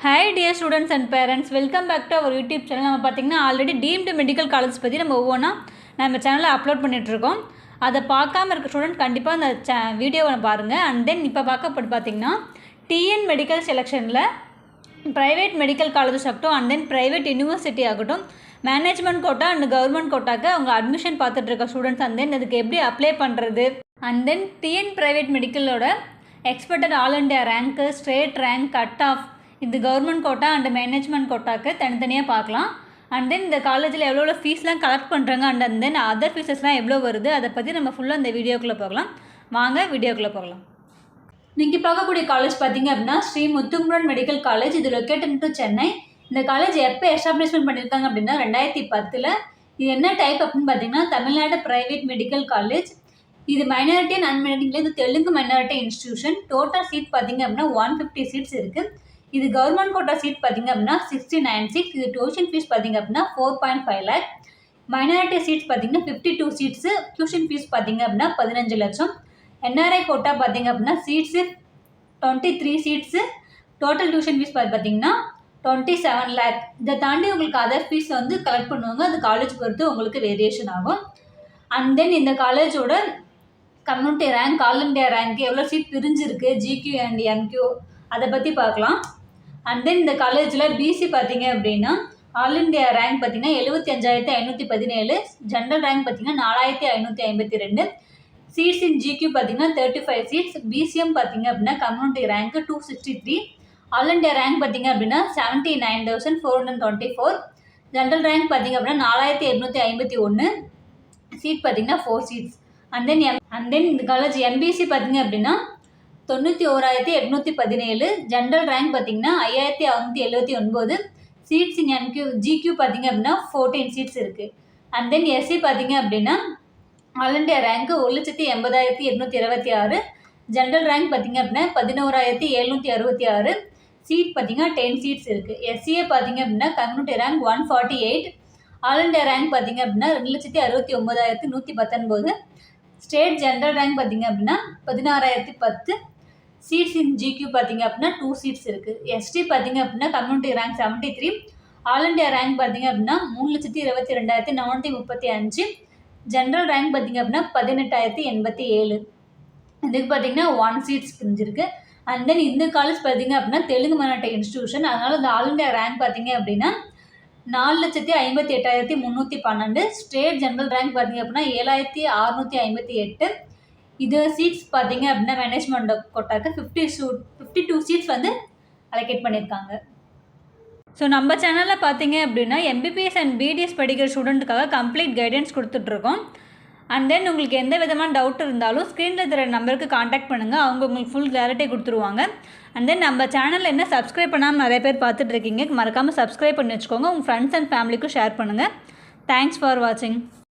Hi dear students and parents, welcome back to our YouTube channel. நம்ம பார்த்தீங்கன்னா already deemed medical college பற்றி நம்ம ஒவ்வொன்றா நம்ம சேனலில் அப்லோட் பண்ணிகிட்ருக்கோம். அதை பார்க்காம இருக்க ஸ்டூடெண்ட் கண்டிப்பாக அந்த வீடியோவை பாருங்கள். அண்ட் தென் இப்போ பார்க்கப்பட்டு பார்த்தீங்கன்னா டிஎன் மெடிக்கல் செலெக்ஷனில் ப்ரைவேட் மெடிக்கல் காலேஜஸ் ஆகட்டும் அண்ட் தென் ப்ரைவேட் யூனிவர்சிட்டி ஆகட்டும் மேனேஜ்மெண்ட் கோட்டா அண்ட் கவர்மெண்ட் கோட்டாக்கு அவங்க அட்மிஷன் பார்த்துட்டு இருக்க ஸ்டூடெண்ட்ஸ் அண்ட் தென் அதுக்கு எப்படி அப்ளை பண்ணுறது அண்ட் தென் டிஎன் ப்ரைவேட் மெடிக்கலோட expected all India rank state rank cut off இது கவர்மெண்ட் கோட்டா அண்ட் மேனேஜ்மெண்ட் கோட்டாக்கு தனித்தனியாக பார்க்கலாம். அண்ட் தென் இந்த காலேஜில் எவ்வளோ ஃபீஸ்லாம் கலெக்ட் பண்ணுறாங்க அண்ட் தென் அதர் ஃபீஸஸ்லாம் எவ்வளோ வருது அதை பற்றி நம்ம ஃபுல்லாக இந்த வீடியோக்குள்ளே போகலாம். வாங்க வீடியோக்குள்ளே போகலாம். நீங்கள் பார்க்கக்கூடிய காலேஜ் பார்த்தீங்க அப்படின்னா ஸ்ரீ முத்துக்குமரன் மெடிக்கல் காலேஜ். இது லொக்கேட்டட் டு சென்னை. இந்த காலேஜ் எப்போ எஸ்டாப்ளிஷ்மெண்ட் பண்ணியிருக்காங்க அப்படின்னா 2010. இது என்ன டைப் அப்படின்னு பார்த்தீங்கன்னா தமிழ்நாடு ப்ரைவேட் மெடிக்கல் காலேஜ். இது மைனாரிட்டி அண்ட் அன்மைனாரிட்டியில் இது Telugu minority institution. Total seat பார்த்தீங்க அப்படின்னா 150 சீட்ஸ் இருக்குது. இது கவர்மெண்ட் கோட்டா சீட் பார்த்தீங்க அப்படின்னா 69 சீட்ஸ். இது டியூஷன் ஃபீஸ் பார்த்தீங்க அப்படின்னா 4.5 lakh. மைனாரிட்டி சீட்ஸ் பார்த்தீங்கன்னா 52 சீட்ஸு. டியூஷன் ஃபீஸ் பார்த்தீங்க அப்படின்னா 15 லட்சம். என்ஆர்ஐ கோட்டா பார்த்தீங்க அப்படின்னா seats 23 seats. Total tuition fees பார்த்தீங்கன்னா 27 lakh. இதை தாண்டி உங்களுக்கு அதர் ஃபீஸ் வந்து கலெக்ட் பண்ணுவாங்க. அது காலேஜ் பொறுத்து உங்களுக்கு வேரியேஷன் ஆகும். அண்ட் தென் இந்த காலேஜோட community rank all India rank எவ்வளோ சீட் பிரிஞ்சிருக்கு ஜிக்யூ அண்ட் எம்கியூ அதை பற்றி பார்க்கலாம். அண்ட் தென் இந்த காலேஜில் பிசி பார்த்தீங்க அப்படின்னா ஆல் இண்டியா ரேங்க் பார்த்தீங்கன்னா 75,517. ஜென்ரல் ரேங்க் பார்த்தீங்கன்னா 4,552. சீட்ஸ் இன் ஜிக்யூ பார்த்தீங்கன்னா 35 சீட்ஸ். பிசிஎம் பார்த்தீங்க அப்படின்னா community rank 263. All India rank பார்த்தீங்க அப்படின்னா 79,424. ஜென்ரல் ரேங்க் பார்த்தீங்க அப்படின்னா 4,851. சீட் பார்த்தீங்கன்னா 4 சீட்ஸ். அண்ட் தென் இந்த காலேஜ் எம்பிசி பார்த்தீங்க அப்படின்னா 91,817. ஜென்ரல் ரேங்க் பார்த்தீங்கன்னா 5,679. சீட்ஸ் இன் எம்கியூ ஜிக்யூ பார்த்தீங்க அப்படின்னா 14 சீட்ஸ் இருக்குது. அண்ட் தென் எஸ்சி பார்த்தீங்க அப்படின்னா all India rank 1,80,826. General rank பார்த்தீங்க அப்படின்னா 11,766. சீட் பார்த்தீங்கன்னா 10 சீட்ஸ் இருக்குது. எஸ்சிஏ பார்த்தீங்க அப்படின்னா community rank 148. All India rank பார்த்தீங்க அப்படின்னா 2,69,119. ஸ்டேட் ஜென்ரல் ரேங்க் பார்த்தீங்க அப்படின்னா 16,010. சீட்ஸ் இன் ஜிக்யூ பார்த்தீங்க அப்படின்னா 2 சீட்ஸ் இருக்குது. எஸ்டி பார்த்தீங்க அப்படின்னா community rank 73. All India rank பார்த்தீங்க அப்படின்னா 3,22,435. ஜென்ரல் ரேங்க் பார்த்தீங்க அப்படின்னா 18,087. இதுக்கு பார்த்தீங்கன்னா 1 சீட்ஸ் பிரிஞ்சிருக்கு. அண்ட் தென் இந்த காலேஜ் பார்த்தீங்க அப்படின்னா தெலுங்கு மைனாரிட்டி இன்ஸ்டியூஷன். அதனால் இந்த ஆல் இண்டியா ரேங்க் பார்த்தீங்க அப்படின்னா 4,58,312. ஸ்டேட் ஜென்ரல் ரேங்க் பார்த்தீங்க அப்படின்னா 7,658. இது சீட்ஸ் பார்த்தீங்க அப்படின்னா மேனேஜ்மெண்ட் கோட்டாக்கு 52 சீட்ஸ் வந்து அலோகேட் பண்ணியிருக்காங்க. ஸோ நம்ம சேனலில் பார்த்தீங்க அப்படின்னா எம்பிபிஎஸ் அண்ட் பிடிஎஸ் படிக்கிற ஸ்டூடெண்ட்டுக்காக கம்ப்ளீட் கைடன்ஸ் கொடுத்துட்ருக்கோம். அண்ட் தென் உங்களுக்கு எந்த விதமான டவுட் இருந்தாலும் ஸ்க்ரீனில் தர நம்பருக்கு காண்டாக்ட் பண்ணுங்கள். அவங்க உங்களுக்கு ஃபுல் கிளாரிட்டி கொடுத்துருவாங்க. அண்ட் தென் நம்ம சேனலில் என்ன சப்ஸ்கிரைப் பண்ணாமல் நிறைய பேர் பார்த்துட்ருக்கீங்க. மறக்காமல் சப்ஸ்கிரைப் பண்ணி வச்சுக்கோங்க. உங்கள் ஃப்ரெண்ட்ஸ் அண்ட் ஃபேமிலிக்கும் ஷேர் பண்ணுங்கள். தேங்க்ஸ் ஃபார் வாட்சிங்.